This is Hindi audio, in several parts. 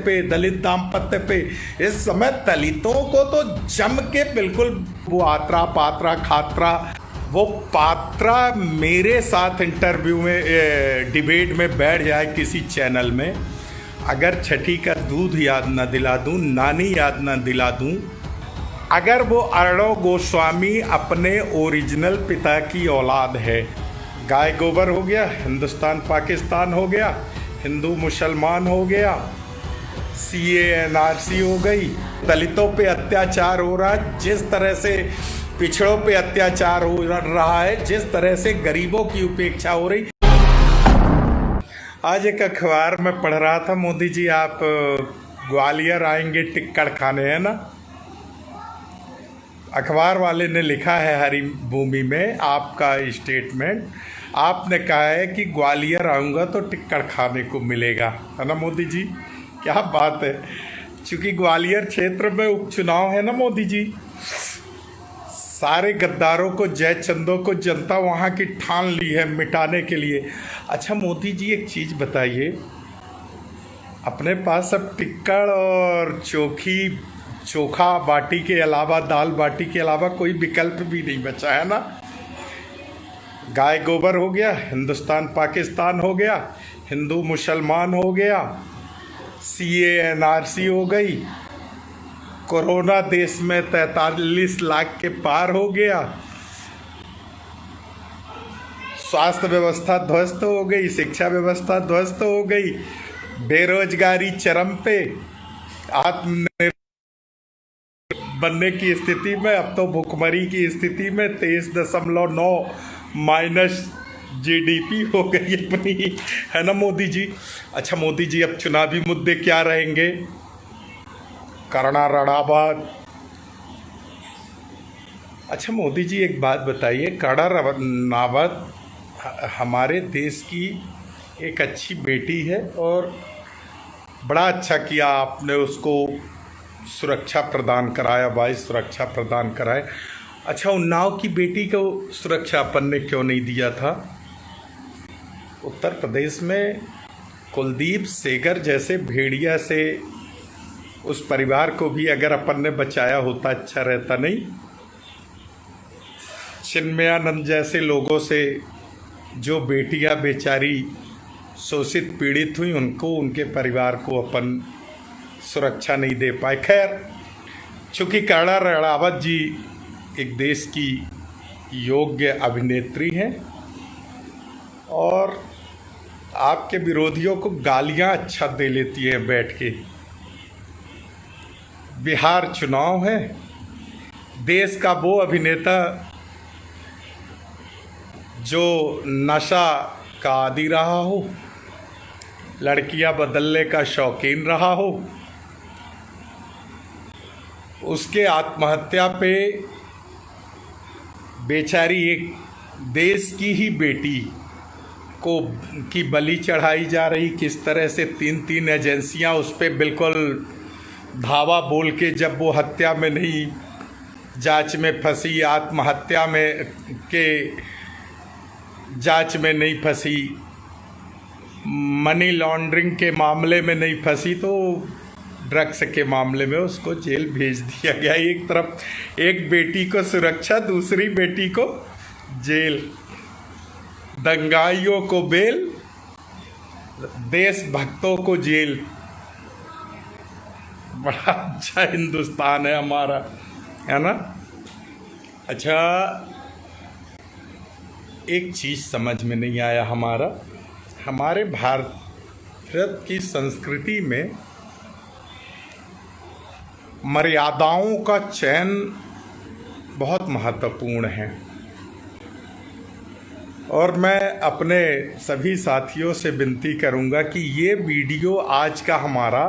पे, दलित दाम्पत्य पे, इस समय दलितों को तो जम के बिल्कुल वो आत्रा पात्रा खात्रा, वो पात्रा मेरे साथ इंटरव्यू में डिबेट में बैठ जाए किसी चैनल में, अगर छठी का दूध याद ना दिला दूं, नानी याद ना दिला दूं, अगर वो अर्णव गोस्वामी अपने ओरिजिनल पिता की औलाद है, गाय गोबर हो गया, हिंदुस्तान पाकिस्तान हो गया, हिंदू मुसलमान हो गया, CA NRC हो गई, दलितों पे अत्याचार हो रहा है, जिस तरह से पिछड़ों पे अत्याचार हो रहा है, जिस तरह से गरीबों की उपेक्षा हो रही। आज एक अखबार में पढ़ रहा था, मोदी जी आप ग्वालियर आएंगे टिक्कड़ खाने, है ना। अखबार वाले ने लिखा है हरी भूमि में आपका स्टेटमेंट, आपने कहा है कि ग्वालियर आऊँगा तो टिक्कड़ खाने को मिलेगा, है ना मोदी जी। क्या बात है, चूँकि ग्वालियर क्षेत्र में उपचुनाव है ना मोदी जी, सारे गद्दारों को, जयचंदों को जनता वहाँ की ठान ली है मिटाने के लिए। अच्छा मोदी जी एक चीज़ बताइए, अपने पास अब टिक्कड़ और चोखा बाटी के अलावा, दाल बाटी के अलावा कोई विकल्प भी नहीं बचा है ना। गाय गोबर हो गया, हिंदुस्तान पाकिस्तान हो गया, हिंदू मुसलमान हो गया, CA NRC हो गई, कोरोना देश में 43 लाख के पार हो गया, स्वास्थ्य व्यवस्था ध्वस्त हो गई, शिक्षा व्यवस्था ध्वस्त हो गई, बेरोजगारी चरम पे, आत्मनिर्भर बनने की स्थिति में, अब तो भुखमरी की स्थिति में 23.9 माइनस GDP हो गई अपनी, है ना मोदी जी। अच्छा मोदी जी अब चुनावी मुद्दे क्या रहेंगे, करना रणावत। अच्छा मोदी जी एक बात बताइए, करना रणावत हमारे देश की एक अच्छी बेटी है और बड़ा अच्छा किया आपने उसको सुरक्षा प्रदान कराया, वायु सुरक्षा प्रदान कराए। अच्छा उन्नाव की बेटी को सुरक्षा अपन ने क्यों नहीं दिया था। उत्तर प्रदेश में कुलदीप सेंगर जैसे भेड़िया से उस परिवार को भी अगर अपन ने बचाया होता अच्छा रहता नहीं। चिन्मयानंद जैसे लोगों से जो बेटियां बेचारी शोषित पीड़ित हुई, उनको, उनके परिवार को अपन सुरक्षा नहीं दे पाए। खैर चूँकि करना रणावत जी एक देश की योग्य अभिनेत्री हैं और आपके विरोधियों को गालियां अच्छा दे लेती हैं बैठ के। बिहार चुनाव है, देश का वो अभिनेता जो नशा का आदी रहा हो, लड़कियां बदलने का शौकीन रहा हो, उसके आत्महत्या पे बेचारी एक देश की ही बेटी को की बलि चढ़ाई जा रही। किस तरह से 3 एजेंसियां उस पर बिल्कुल धावा बोल के, जब वो हत्या में नहीं जांच में फंसी, आत्महत्या में के जांच में नहीं फंसी, मनी लॉन्ड्रिंग के मामले में नहीं फंसी, तो ड्रग्स के मामले में उसको जेल भेज दिया गया। एक तरफ एक बेटी को सुरक्षा, दूसरी बेटी को जेल, दंगाइयों को बेल, देशभक्तों को जेल। बड़ा अच्छा हिंदुस्तान है हमारा, है ना। अच्छा एक चीज़ समझ में नहीं आया, हमारे भारत की संस्कृति में मर्यादाओं का चयन बहुत महत्वपूर्ण है और मैं अपने सभी साथियों से विनती करूंगा कि ये वीडियो आज का हमारा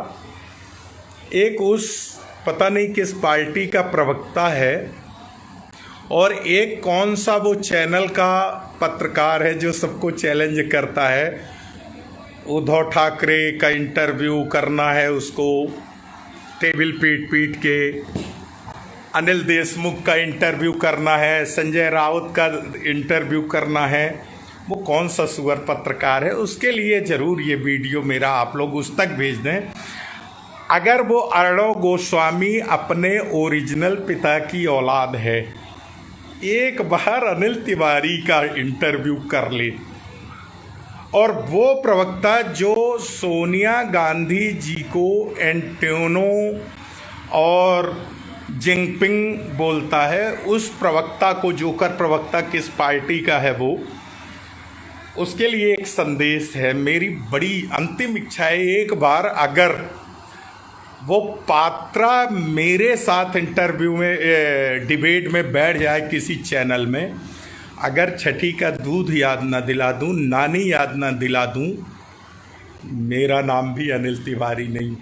एक उस पता नहीं किस पार्टी का प्रवक्ता है और एक कौन सा वो चैनल का पत्रकार है जो सबको चैलेंज करता है, उद्धव ठाकरे का इंटरव्यू करना है उसको टेबल पीट के, अनिल देशमुख का इंटरव्यू करना है, संजय राउत का इंटरव्यू करना है। वो कौन सा सुअर पत्रकार है, उसके लिए ज़रूर ये वीडियो मेरा आप लोग उस तक भेज दें। अगर वो अर्णव गोस्वामी अपने ओरिजिनल पिता की औलाद है, एक बार अनिल तिवारी का इंटरव्यू कर ले। और वो प्रवक्ता जो सोनिया गांधी जी को एंटोनो और जिनपिंग बोलता है, उस प्रवक्ता को, जोकर प्रवक्ता किस पार्टी का है वो, उसके लिए एक संदेश है। मेरी बड़ी अंतिम इच्छा है, एक बार अगर वो पात्रा मेरे साथ इंटरव्यू में, डिबेट में बैठ जाए किसी चैनल में, अगर छठी का दूध याद ना दिला दूं, नानी याद ना दिला दूं, मेरा नाम भी अनिल तिवारी नहीं।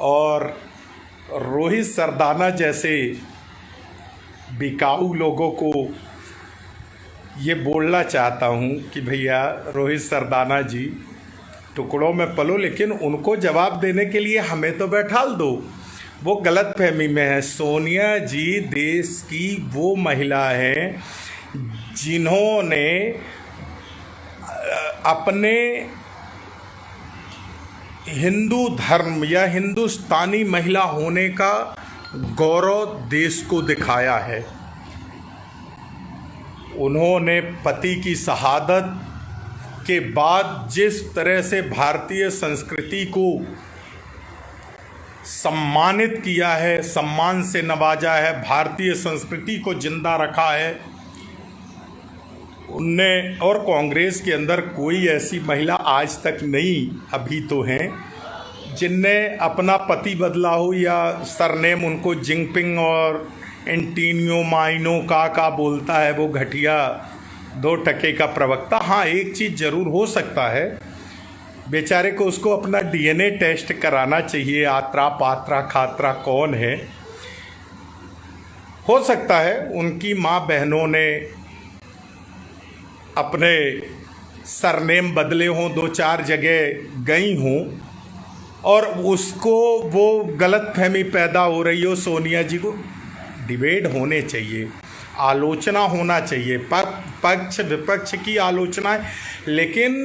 और रोहित सरदाना जैसे बिकाऊ लोगों को ये बोलना चाहता हूँ कि भैया रोहित सरदाना जी, टुकड़ों में पलो, लेकिन उनको जवाब देने के लिए हमें तो बैठाल दो। वो गलत फहमी में है। सोनिया जी देश की वो महिला है जिन्होंने अपने हिंदू धर्म या हिंदुस्तानी महिला होने का गौरव देश को दिखाया है। उन्होंने पति की शहादत के बाद जिस तरह से भारतीय संस्कृति को सम्मानित किया है, सम्मान से नवाजा है, भारतीय संस्कृति को जिंदा रखा है उनने। और कांग्रेस के अंदर कोई ऐसी महिला आज तक नहीं, अभी तो हैं, जिनने अपना पति बदला हो या सरनेम उनको जिनपिंग और एंटीनियो माइनो का बोलता है वो घटिया 2 टके का प्रवक्ता। हाँ, एक चीज़ ज़रूर हो सकता है, बेचारे को उसको अपना डीएनए टेस्ट कराना चाहिए, आत्रा पात्रा खात्रा कौन है। हो सकता है उनकी माँ बहनों ने अपने सरनेम बदले हों, 2-4 जगह गई हों और उसको वो गलत फहमी पैदा हो रही हो सोनिया जी को। डिबेट होने चाहिए, आलोचना होना चाहिए, पक्ष विपक्ष की आलोचना, लेकिन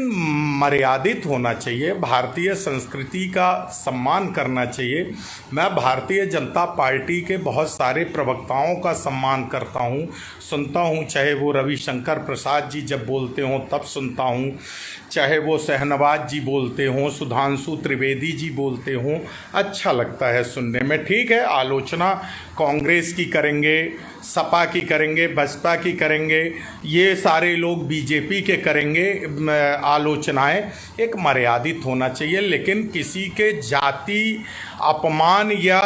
मर्यादित होना चाहिए। भारतीय संस्कृति का सम्मान करना चाहिए। मैं भारतीय जनता पार्टी के बहुत सारे प्रवक्ताओं का सम्मान करता हूँ, सुनता हूँ, चाहे वो रविशंकर प्रसाद जी जब बोलते हों तब सुनता हूँ, चाहे वो शहनवाज जी बोलते हों, सुधांशु त्रिवेदी जी बोलते हों, अच्छा लगता है सुनने में। ठीक है, आलोचना कांग्रेस की करेंगे, सपा की करेंगे, बसपा की करेंगे, ये सारे लोग बीजेपी के करेंगे आलोचनाएं, एक मर्यादित होना चाहिए। लेकिन किसी के जाति अपमान या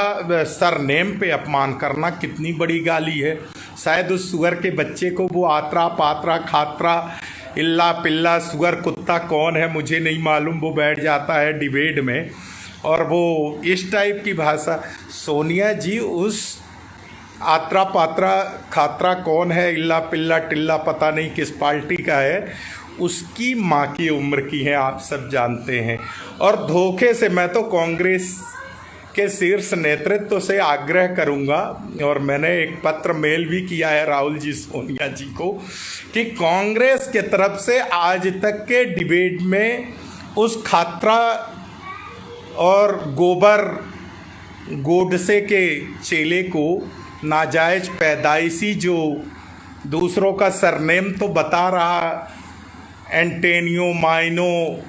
सरनेम पे अपमान करना कितनी बड़ी गाली है। शायद उस सुअर के बच्चे को वो आत्रा पात्रा खात्रा इल्ला पिल्ला सुअर कुत्ता कौन है मुझे नहीं मालूम, वो बैठ जाता है डिबेट में और वो इस टाइप की भाषा। सोनिया जी उस आत्रा पात्रा खात्रा कौन है, इल्ला पिल्ला टिल्ला पता नहीं किस पार्टी का है, उसकी माँ की उम्र की है, आप सब जानते हैं। और धोखे से मैं तो कांग्रेस के शीर्ष नेतृत्व से आग्रह करूंगा, और मैंने एक पत्र मेल भी किया है राहुल जी सोनिया जी को, कि कांग्रेस के तरफ से आज तक के डिबेट में उस खात्रा और गोबर गोडसे के चेले को नाजायज पैदाइशी जो दूसरों का सरनेम तो बता रहा, एंटेनियो माइनो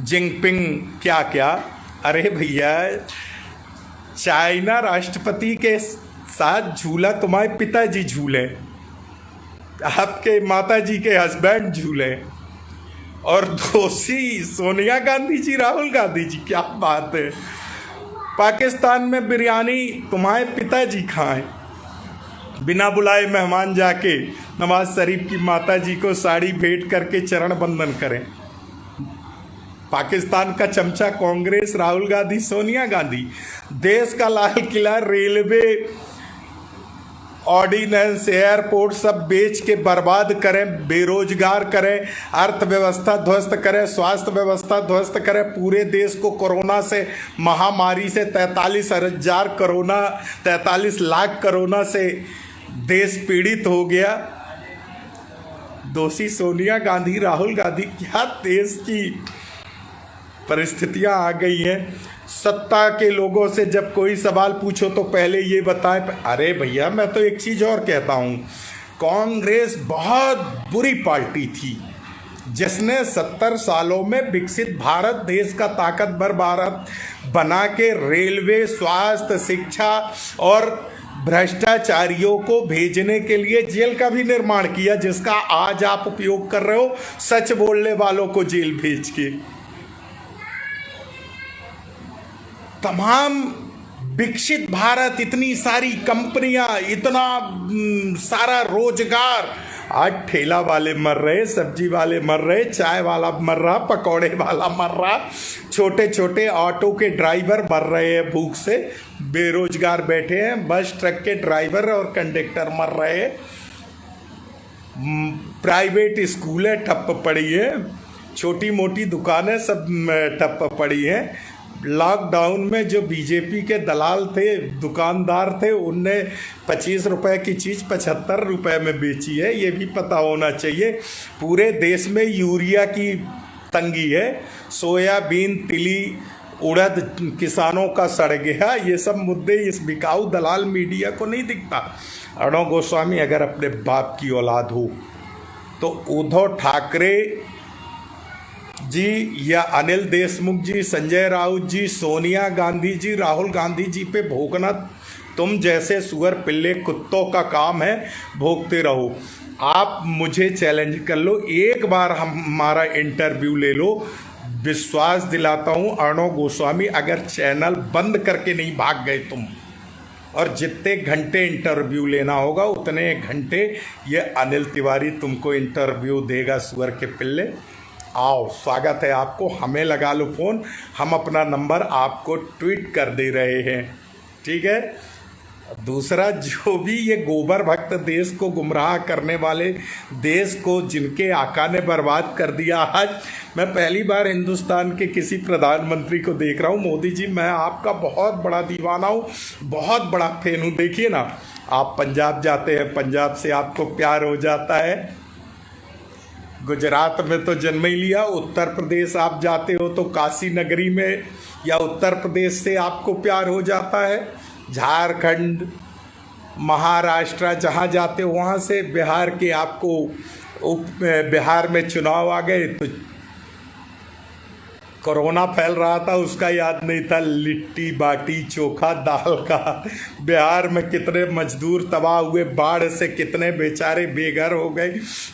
जिनपिंग क्या क्या। अरे भैया, चाइना राष्ट्रपति के साथ झूला तुम्हारे पिताजी झूले, आपके माताजी के हस्बैंड झूले, और दोषी सोनिया गांधी जी, राहुल गांधी जी। क्या बात है। पाकिस्तान में बिरयानी तुम्हारे पिताजी खाएं, बिना बुलाए मेहमान जाके नवाज शरीफ की माताजी को साड़ी भेंट करके चरण बंदन करें। पाकिस्तान का चमचा कांग्रेस, राहुल गांधी, सोनिया गांधी। देश का Lal Qila, railway, ordinance, airport सब बेच के बर्बाद करें, बेरोजगार करें, अर्थव्यवस्था ध्वस्त करें, स्वास्थ्य व्यवस्था ध्वस्त करें, पूरे देश को कोरोना से, महामारी से 43 लाख कोरोना से देश पीड़ित हो गया। दोषी सोनिया गांधी, राहुल गांधी। क्या देश की परिस्थितियां आ गई हैं। सत्ता के लोगों से जब कोई सवाल पूछो तो पहले ये बताएं। अरे भैया, मैं तो एक चीज़ और कहता हूँ, कांग्रेस बहुत बुरी पार्टी थी जिसने 70 सालों में विकसित भारत, देश का ताकतवर भारत बना के रेलवे, स्वास्थ्य, शिक्षा और भ्रष्टाचारियों को भेजने के लिए जेल का भी निर्माण किया, जिसका आज आप उपयोग कर रहे हो सच बोलने वालों को जेल भेज के। तमाम विकसित भारत, इतनी सारी कंपनियां, इतना सारा रोजगार, आज ठेला वाले मर रहे, सब्जी वाले मर रहे, चाय वाला मर रहा, पकौड़े वाला मर रहा, छोटे छोटे ऑटो के ड्राइवर मर रहे हैं भूख से, बेरोजगार बैठे हैं, बस ट्रक के ड्राइवर और कंडक्टर मर रहे हैं, प्राइवेट स्कूलें ठप पड़ी है, छोटी मोटी दुकानें सब ठप पड़ी हैं। लॉकडाउन में जो बीजेपी के दलाल थे, दुकानदार थे, उनने 25 रुपए की चीज़ 75 रुपए में बेची है, ये भी पता होना चाहिए। पूरे देश में यूरिया की तंगी है, सोयाबीन, तिली, उड़द किसानों का सड़ गया, ये सब मुद्दे इस बिकाऊ दलाल मीडिया को नहीं दिखता। अर्णव गोस्वामी अगर अपने बाप की औलाद हो तो उद्धव ठाकरे जी या अनिल देशमुख जी, संजय राउत जी, सोनिया गांधी जी, राहुल गांधी जी पे भोगना तुम जैसे सुअर पिल्ले कुत्तों का काम है, भोगते रहो। आप मुझे चैलेंज कर लो, एक बार हमारा इंटरव्यू ले लो, विश्वास दिलाता हूँ अर्णव गोस्वामी, अगर चैनल बंद करके नहीं भाग गए तुम, और जितने घंटे इंटरव्यू लेना होगा उतने घंटे ये अनिल तिवारी तुमको इंटरव्यू देगा, सुअर के पिल्ले। आओ, स्वागत है आपको, हमें लगा लो फ़ोन, हम अपना नंबर आपको ट्वीट कर दे रहे हैं, ठीक है। दूसरा, जो भी ये गोबर भक्त देश को गुमराह करने वाले, देश को जिनके आका ने बर्बाद कर दिया, आज मैं पहली बार हिंदुस्तान के किसी प्रधानमंत्री को देख रहा हूँ। मोदी जी, मैं आपका बहुत बड़ा दीवाना हूँ, बहुत बड़ा फैन हूँ। देखिए ना, आप पंजाब जाते हैं, पंजाब से आपको प्यार हो जाता है, गुजरात में तो जन्म ही लिया, उत्तर प्रदेश आप जाते हो तो काशी नगरी में या उत्तर प्रदेश से आपको प्यार हो जाता है, झारखंड, महाराष्ट्र जहाँ जाते हो वहाँ से, बिहार के आपको बिहार में चुनाव आ गए तो कोरोना फैल रहा था, उसका याद नहीं था, लिट्टी बाटी चोखा दाल का। बिहार में कितने मजदूर तबाह हुए, बाढ़ से कितने बेचारे बेघर हो गए।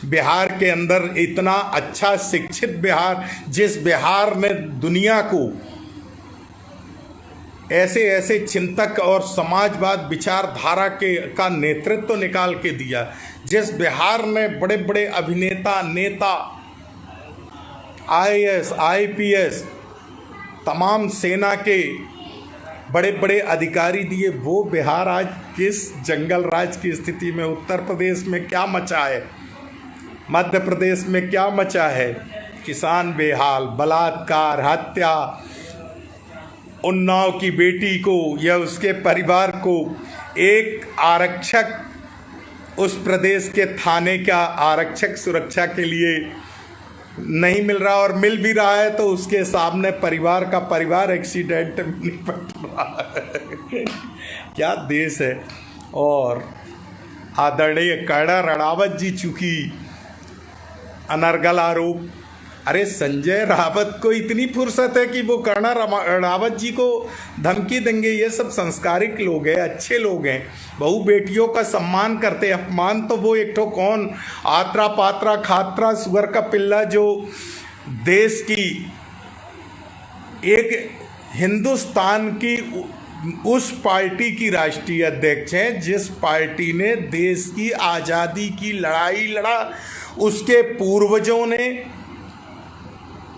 बिहार के अंदर इतना अच्छा शिक्षित बिहार, जिस बिहार ने दुनिया को ऐसे ऐसे चिंतक और समाजवाद विचारधारा का नेतृत्व तो निकाल के दिया, जिस बिहार ने बड़े बड़े अभिनेता, नेता, IAS, IPS, तमाम सेना के बड़े बड़े अधिकारी दिए, वो बिहार आज किस जंगल राज की स्थिति में। उत्तर प्रदेश में क्या मचा है, मध्य प्रदेश में क्या मचा है, किसान बेहाल, बलात्कार, हत्या, उन्नाव की बेटी को या उसके परिवार को एक आरक्षक उस प्रदेश के थाने का आरक्षक सुरक्षा के लिए नहीं मिल रहा, और मिल भी रहा है तो उसके सामने परिवार का परिवार एक्सीडेंट में निपट रहा है। क्या देश है। और आदरणीय कर्नल रणावत जी, चूंकि अनर्गल आरोप, अरे संजय रावत को इतनी फुर्सत है कि वो कर्नल रणावत जी को धमकी देंगे। ये सब संस्कारिक लोग हैं, अच्छे लोग हैं, बहू बेटियों का सम्मान करते हैं। अपमान तो वो एक ठो कौन, आत्रा पात्रा खात्रा सुअर का पिल्ला, जो देश की एक हिंदुस्तान की उस पार्टी की राष्ट्रीय अध्यक्ष हैं जिस पार्टी ने देश की आज़ादी की लड़ाई लड़ा। उसके पूर्वजों ने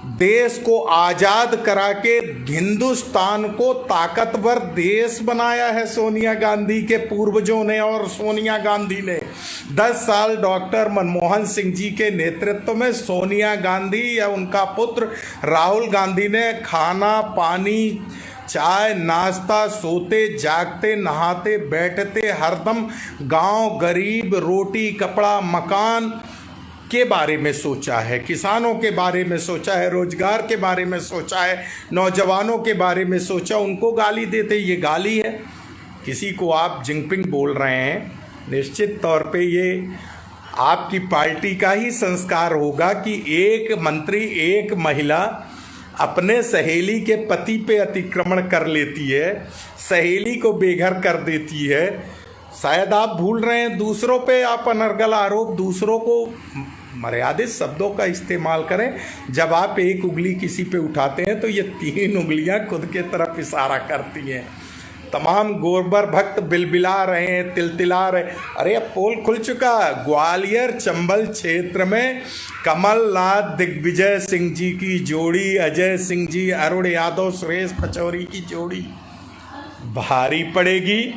देश को आज़ाद करा के हिंदुस्तान को ताकतवर देश बनाया है सोनिया गांधी के पूर्वजों ने। और सोनिया गांधी ने 10 साल डॉक्टर मनमोहन सिंह जी के नेतृत्व में सोनिया गांधी या उनका पुत्र राहुल गांधी ने खाना पानी, चाय नाश्ता, सोते जागते, नहाते बैठते, हरदम गांव, गरीब, रोटी कपड़ा मकान, के बारे में सोचा है, किसानों के बारे में सोचा है, रोजगार के बारे में सोचा है, नौजवानों के बारे में सोचा, उनको गाली देते। ये गाली है। किसी को आप जिनपिंग बोल रहे हैं, निश्चित तौर पे ये आपकी पार्टी का ही संस्कार होगा कि एक मंत्री, एक महिला अपने सहेली के पति पे अतिक्रमण कर लेती है, सहेली को बेघर कर देती है। शायद आप भूल रहे हैं, दूसरों पे आप अनर्गल आरोप, दूसरों को मर्यादित शब्दों का इस्तेमाल करें। जब आप एक उंगली किसी पे उठाते हैं तो ये 3 उंगलियां खुद के तरफ इशारा करती हैं। तमाम गोबर भक्त बिलबिला रहे हैं, तिलतिला रहे। अरे अब पोल खुल चुका। ग्वालियर चंबल क्षेत्र में कमलनाथ दिग्विजय सिंह जी की जोड़ी, अजय सिंह जी, अरुण यादव, सुरेश पचौरी की जोड़ी भारी पड़ेगी।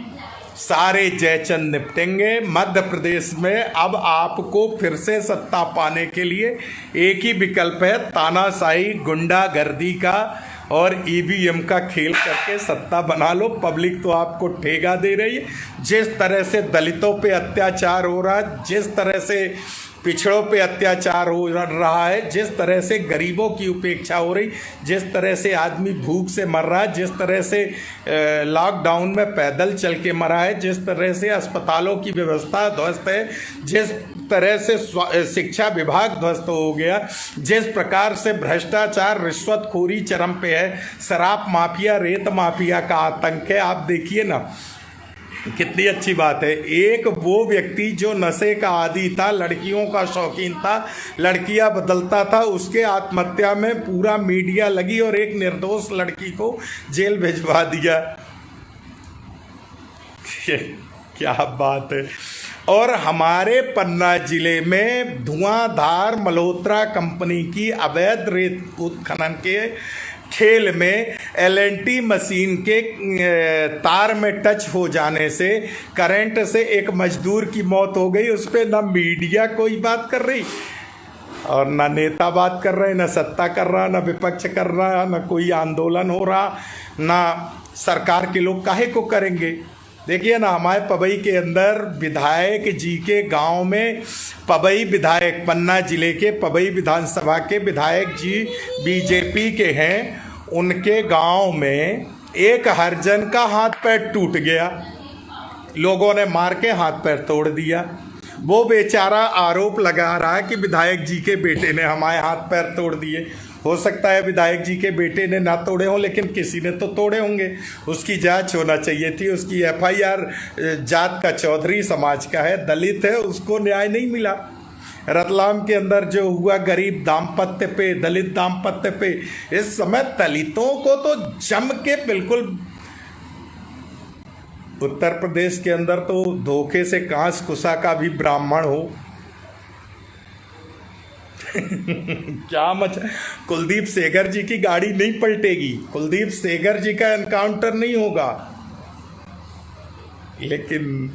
सारे जयचंद निपटेंगे। मध्य प्रदेश में अब आपको फिर से सत्ता पाने के लिए एक ही विकल्प है, तानाशाही, गुंडागर्दी का और ईवीएम का खेल करके सत्ता बना लो। पब्लिक तो आपको ठेगा दे रही है। जिस तरह से दलितों पे अत्याचार हो रहा है, जिस तरह से पिछड़ों पे अत्याचार हो रहा है, जिस तरह से गरीबों की उपेक्षा हो रही, जिस तरह से आदमी भूख से मर रहा है, जिस तरह से लॉकडाउन में पैदल चल के मरा है, जिस तरह से अस्पतालों की व्यवस्था ध्वस्त है, जिस तरह से शिक्षा विभाग ध्वस्त हो गया, जिस प्रकार से भ्रष्टाचार, रिश्वतखोरी चरम पे है, शराब माफिया, रेत माफिया का आतंक है। आप देखिए ना, कितनी अच्छी बात है। एक वो व्यक्ति जो नशे का आदी था, लड़कियों का शौकीन था, लड़कियां बदलता था, उसके आत्महत्या में पूरा मीडिया लगी और एक निर्दोष लड़की को जेल भिजवा दिया। क्या बात है। और हमारे पन्ना जिले में धुआंधार मल्होत्रा कंपनी की अवैध रेत उत्खनन के खेल में एलएनटी मशीन के तार में टच हो जाने से, करंट से एक मजदूर की मौत हो गई। उस पर ना मीडिया कोई बात कर रही और ना नेता बात कर रहे, ना सत्ता कर रहा, ना विपक्ष कर रहा, ना कोई आंदोलन हो रहा, ना सरकार के लोग काहे को करेंगे। देखिए ना, हमारे पबई के अंदर विधायक जी के गांव में, पबई विधायक, पन्ना जिले के पबई विधानसभा के विधायक जी बीजेपी के हैं, उनके गांव में एक हरिजन का हाथ पैर टूट गया, लोगों ने मार के हाथ पैर तोड़ दिया। वो बेचारा आरोप लगा रहा है कि विधायक जी के बेटे ने हमारे हाथ पैर तोड़ दिए। हो सकता है विधायक जी के बेटे ने ना तोड़े हों, लेकिन किसी ने तो तोड़े होंगे। उसकी जांच होना चाहिए थी। उसकी एफआईआर जात का चौधरी समाज का है, दलित है, उसको न्याय नहीं मिला। रतलाम के अंदर जो हुआ गरीब दाम्पत्य पे, दलित दाम्पत्य पे, इस समय दलितों को तो जम के बिल्कुल, उत्तर प्रदेश के अंदर तो धोखे से कांस कुसा का भी ब्राह्मण हो। क्या मचा। कुलदीप सेंगर जी की गाड़ी नहीं पलटेगी, कुलदीप सेंगर जी का एनकाउंटर नहीं होगा, लेकिन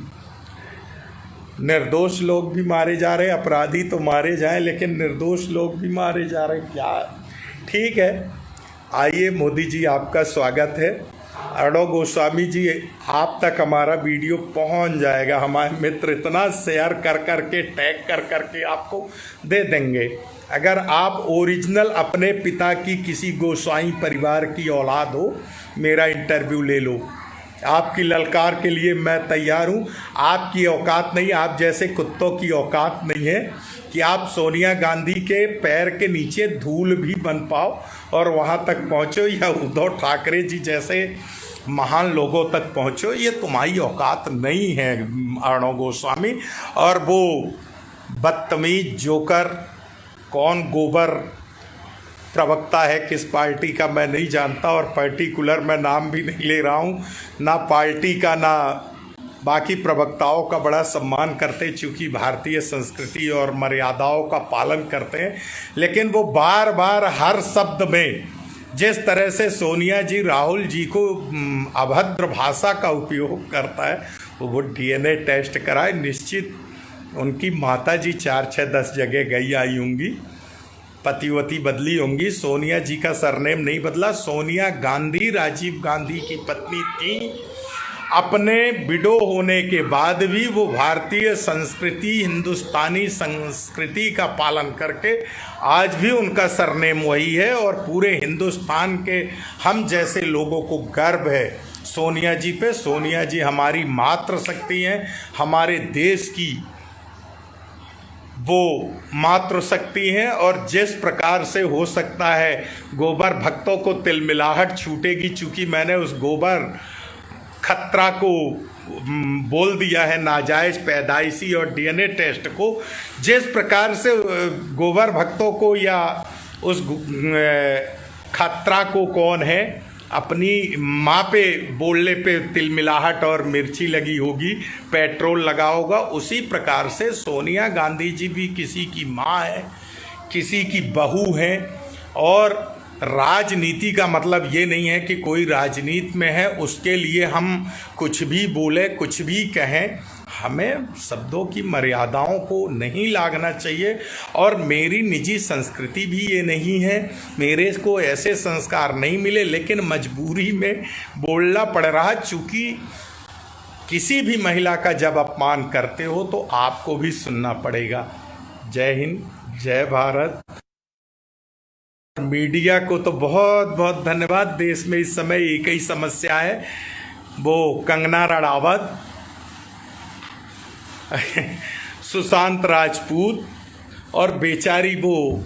निर्दोष लोग भी मारे जा रहे। अपराधी तो मारे जाएं, लेकिन निर्दोष लोग भी मारे जा रहे। क्या, ठीक है। आइए मोदी जी, आपका स्वागत है। अर्णव गोस्वामी जी, आप तक हमारा वीडियो पहुंच जाएगा। हमारे मित्र इतना शेयर कर करके, टैग कर करके आपको दे देंगे। अगर आप ओरिजिनल अपने पिता की किसी गोस्वामी परिवार की औलाद हो, मेरा इंटरव्यू ले लो। आपकी ललकार के लिए मैं तैयार हूँ। आपकी औकात नहीं, आप जैसे कुत्तों की औकात नहीं है कि आप सोनिया गांधी के पैर के नीचे धूल भी बन पाओ और वहाँ तक पहुँचो, या उद्धव ठाकरे जी जैसे महान लोगों तक पहुँचो। ये तुम्हारी औकात नहीं है अर्णव गोस्वामी। और वो बदतमीज जोकर, कौन गोबर प्रवक्ता है किस पार्टी का मैं नहीं जानता, और पर्टिकुलर मैं नाम भी नहीं ले रहा हूँ, ना पार्टी का ना बाकी प्रवक्ताओं का बड़ा सम्मान करते, चूँकि भारतीय संस्कृति और मर्यादाओं का पालन करते हैं। लेकिन वो बार बार हर शब्द में जिस तरह से सोनिया जी राहुल जी को अभद्र भाषा का उपयोग करता है, वो डीएनए टेस्ट कराए। निश्चित उनकी माता जी 4, 6, 10 जगह गई आई होंगी, पतिवती बदली होंगी। सोनिया जी का सरनेम नहीं बदला। सोनिया गांधी राजीव गांधी की पत्नी थी अपने विडो होने के बाद भी वो भारतीय संस्कृति, हिंदुस्तानी संस्कृति का पालन करके आज भी उनका सरनेम वही है। और पूरे हिंदुस्तान के हम जैसे लोगों को गर्व है सोनिया जी पे। सोनिया जी हमारी मातृशक्ति हैं, हमारे देश की वो मातृशक्ति हैं। और जिस प्रकार से हो सकता है गोबर भक्तों को तिलमिलाहट छूटेगी, चूँकि मैंने उस गोबर खतरा को बोल दिया है नाजायज पैदाइशी और डीएनए टेस्ट को, जिस प्रकार से गोबर भक्तों को या उस खतरा को कौन है अपनी माँ पे बोलने पे तिलमिलाहट और मिर्ची लगी होगी, पेट्रोल लगा होगा, उसी प्रकार से सोनिया गांधी जी भी किसी की माँ है, किसी की बहू है। और राजनीति का मतलब ये नहीं है कि कोई राजनीति में है उसके लिए हम कुछ भी बोले, कुछ भी कहें। हमें शब्दों की मर्यादाओं को नहीं लागना चाहिए। और मेरी निजी संस्कृति भी ये नहीं है, मेरे को ऐसे संस्कार नहीं मिले, लेकिन मजबूरी में बोलना पड़ रहा। चूँकि किसी भी महिला का जब अपमान करते हो तो आपको भी सुनना पड़ेगा। जय हिंद, जय भारत। मीडिया को तो बहुत बहुत धन्यवाद। देश में इस समय एक ही समस्या है, वो कंगना रणावत, सुशांत राजपूत और बेचारी वो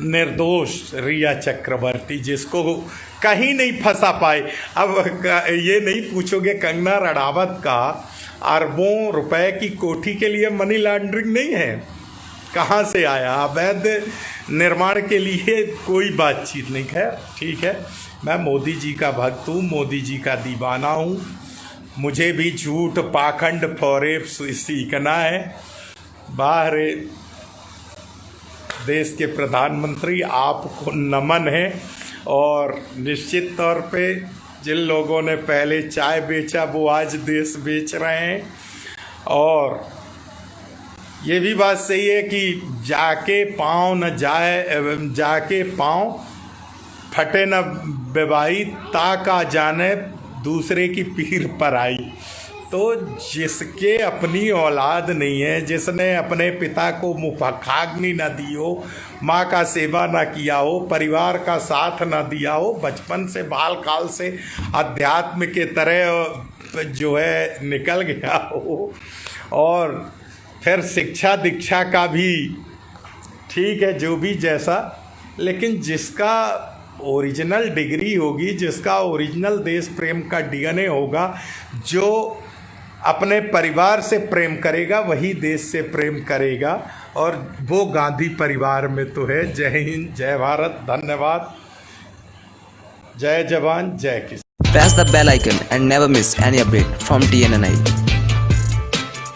निर्दोष रिया चक्रवर्ती, जिसको कहीं नहीं फंसा पाए। अब ये नहीं पूछोगे कंगना रणावत का अरबों रुपए की कोठी के लिए मनी लॉन्ड्रिंग नहीं है, कहाँ से आया? अवैध निर्माण के लिए कोई बातचीत नहीं। खैर ठीक है, मैं मोदी जी का भक्त हूँ, मोदी जी का दीवाना हूँ। मुझे भी झूठ पाखंड फौरेब सीखना है। बाहर देश के प्रधानमंत्री आपको नमन है। और निश्चित तौर पे जिन लोगों ने पहले चाय बेचा वो आज देश बेच रहे हैं। और ये भी बात सही है कि जाके पाँव फटे न बेबाई, ताका जाने दूसरे की पीर पर आई। तो जिसके अपनी औलाद नहीं है, जिसने अपने पिता को मुखाग्नि न दी हो, माँ का सेवा न किया हो, परिवार का साथ न दिया हो, बचपन से बाल काल से अध्यात्म के तरह जो है निकल गया हो, और फिर शिक्षा दीक्षा का भी ठीक है जो भी जैसा, लेकिन जिसका ओरिजिनल डिग्री होगी, जिसका ओरिजिनल देश प्रेम का डीएनए होगा, जो अपने परिवार से प्रेम करेगा वही देश से प्रेम करेगा। और वो गांधी परिवार में तो है। जय हिंद, जय भारत, धन्यवाद। जय जवान, जय किसान। Press the bell icon and never miss any update from TNNI.